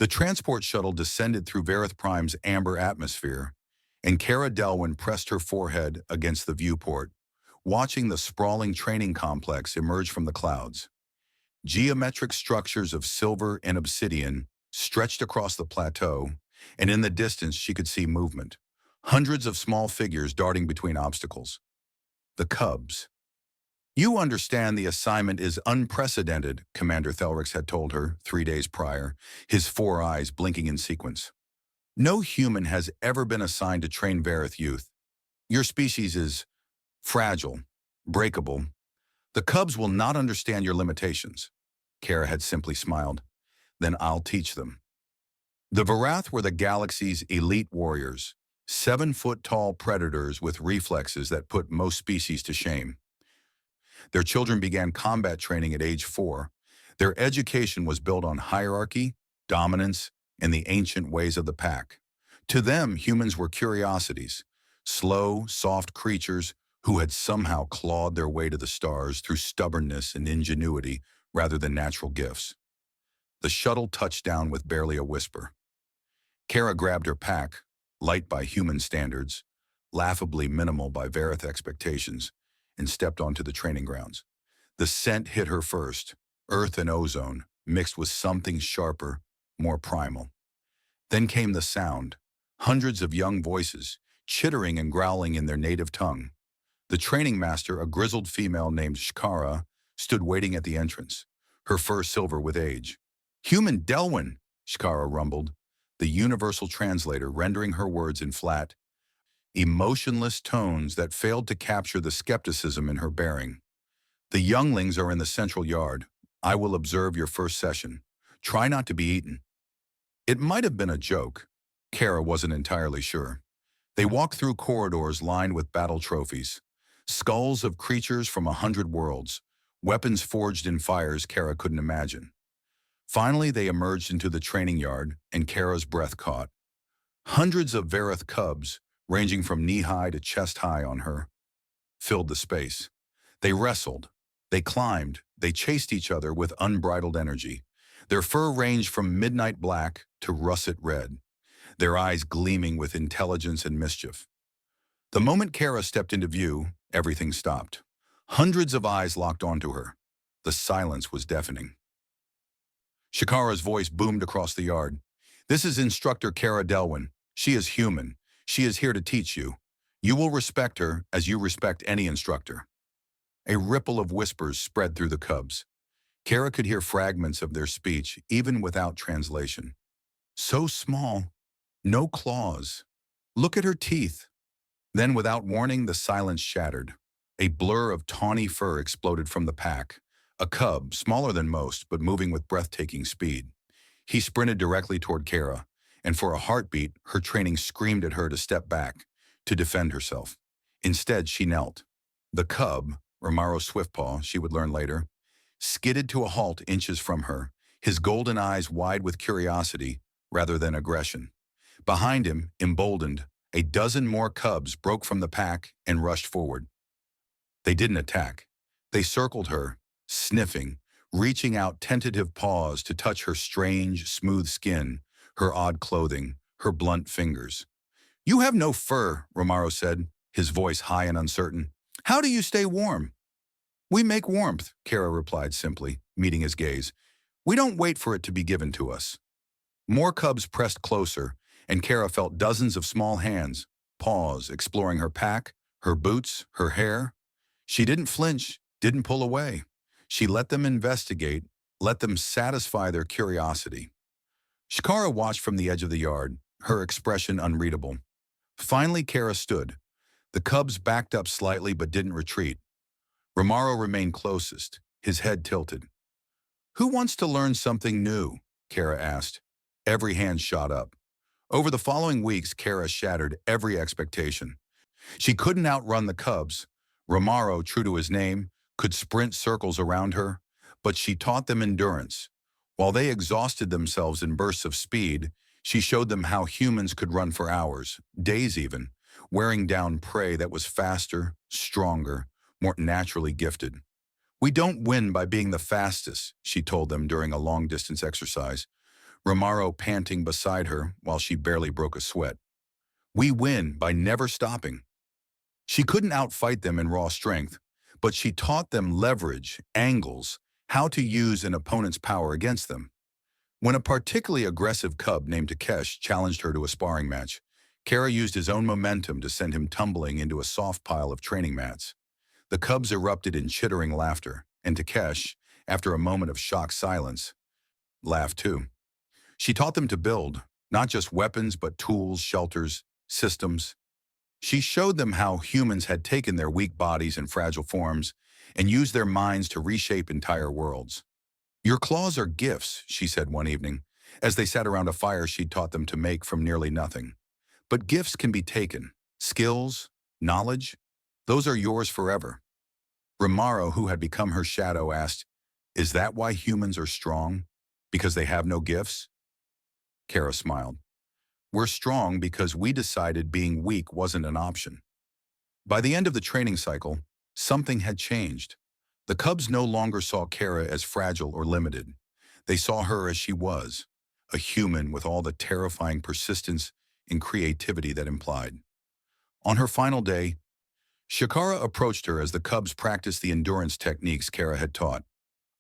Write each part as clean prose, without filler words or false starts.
The transport shuttle descended through Verith Prime's amber atmosphere, and Cara Delwyn pressed her forehead against the viewport, watching the sprawling training complex emerge from the clouds. Geometric structures of silver and obsidian stretched across the plateau, and in the distance she could see movement. Hundreds of small figures darting between obstacles. The Cubs. "You understand the assignment is unprecedented," Commander Thelrix had told her 3 days prior, his four eyes blinking in sequence. "No human has ever been assigned to train Verith youth. Your species is fragile, breakable. The Cubs will not understand your limitations." Cara had simply smiled. "Then I'll teach them." The Verith were the galaxy's elite warriors, 7-foot-tall predators with reflexes that put most species to shame. Their children began combat training at age 4. Their education was built on hierarchy, dominance, and the ancient ways of the pack. To them, humans were curiosities, slow, soft creatures who had somehow clawed their way to the stars through stubbornness and ingenuity rather than natural gifts. The shuttle touched down with barely a whisper. Cara grabbed her pack, light by human standards, laughably minimal by Verith expectations, and stepped onto the training grounds. The scent hit her first, earth and ozone, mixed with something sharper, more primal. Then came the sound, hundreds of young voices, chittering and growling in their native tongue. The training master, a grizzled female named Shkara, stood waiting at the entrance, her fur silver with age. "Human Delwyn," Shkara rumbled, the universal translator rendering her words in flat, emotionless tones that failed to capture the skepticism in her bearing. "The younglings are in the central yard. I will observe your first session. Try not to be eaten." It might have been a joke. Cara wasn't entirely sure. They walked through corridors lined with battle trophies, skulls of creatures from 100 worlds, weapons forged in fires Cara couldn't imagine. Finally, they emerged into the training yard, and Cara's breath caught. Hundreds of Verith cubs, ranging from knee-high to chest-high on her, filled the space. They wrestled, they climbed, they chased each other with unbridled energy. Their fur ranged from midnight black to russet red, their eyes gleaming with intelligence and mischief. The moment Cara stepped into view, everything stopped. Hundreds of eyes locked onto her. The silence was deafening. Shikara's voice boomed across the yard. "This is Instructor Cara Delwyn. She is human. She is here to teach you. You will respect her as you respect any instructor." A ripple of whispers spread through the cubs. Cara could hear fragments of their speech, even without translation. "So small. No claws. Look at her teeth." Then, without warning, the silence shattered. A blur of tawny fur exploded from the pack. A cub, smaller than most, but moving with breathtaking speed. He sprinted directly toward Cara, and for a heartbeat, her training screamed at her to step back, to defend herself. Instead, she knelt. The cub, Romaro Swiftpaw, she would learn later, skidded to a halt inches from her, his golden eyes wide with curiosity rather than aggression. Behind him, emboldened, a dozen more cubs broke from the pack and rushed forward. They didn't attack. They circled her, sniffing, reaching out tentative paws to touch her strange, smooth skin, her odd clothing, her blunt fingers. "You have no fur," Romaro said, his voice high and uncertain. "How do you stay warm?" "We make warmth," Cara replied simply, meeting his gaze. "We don't wait for it to be given to us." More cubs pressed closer, and Cara felt dozens of small hands, paws, exploring her pack, her boots, her hair. She didn't flinch, didn't pull away. She let them investigate, let them satisfy their curiosity. Shkara watched from the edge of the yard, her expression unreadable. Finally, Cara stood. The cubs backed up slightly but didn't retreat. Romaro remained closest, his head tilted. "Who wants to learn something new?" Cara asked. Every hand shot up. Over the following weeks, Cara shattered every expectation. She couldn't outrun the cubs. Romaro, true to his name, could sprint circles around her, but she taught them endurance. While they exhausted themselves in bursts of speed, she showed them how humans could run for hours, days even, wearing down prey that was faster, stronger, more naturally gifted. "We don't win by being the fastest," she told them during a long-distance exercise. Romaro panting beside her while she barely broke a sweat. We win by never stopping. She couldn't outfight them in raw strength, but she taught them leverage, angles, how to use an opponent's power against them. When a particularly aggressive cub named Takesh challenged her to a sparring match, Kara used his own momentum to send him tumbling into a soft pile of training mats. The cubs erupted in chittering laughter, and Takesh, after a moment of shocked silence, laughed too. She taught them to build, not just weapons but tools, shelters, systems. She showed them how humans had taken their weak bodies and fragile forms and used their minds to reshape entire worlds. Your claws are gifts, she said one evening, as they sat around a fire she'd taught them to make from nearly nothing. But gifts can be taken. Skills, knowledge, those are yours forever. Romaro, who had become her shadow, asked, "Is that why humans are strong? Because they have no gifts?" Kara smiled. "We're strong because we decided being weak wasn't an option." By the end of the training cycle, something had changed. The cubs no longer saw Kara as fragile or limited. They saw her as she was, a human with all the terrifying persistence and creativity that implied. On her final day, Shakara approached her as the cubs practiced the endurance techniques Kara had taught.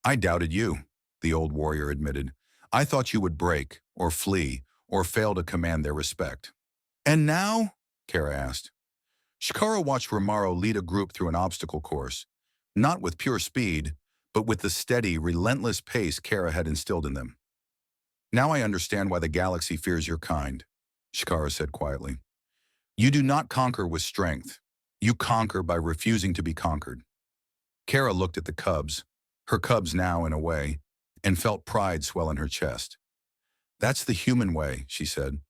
"I doubted you," the old warrior admitted. "I thought you would break, or flee, or fail to command their respect." "And now?" Kara asked. Shakara watched Romaro lead a group through an obstacle course, not with pure speed, but with the steady, relentless pace Kara had instilled in them. "Now I understand why the galaxy fears your kind," Shakara said quietly. "You do not conquer with strength. You conquer by refusing to be conquered." Kara looked at the cubs, her cubs now in a way, and felt pride swell in her chest. "That's the human way," she said.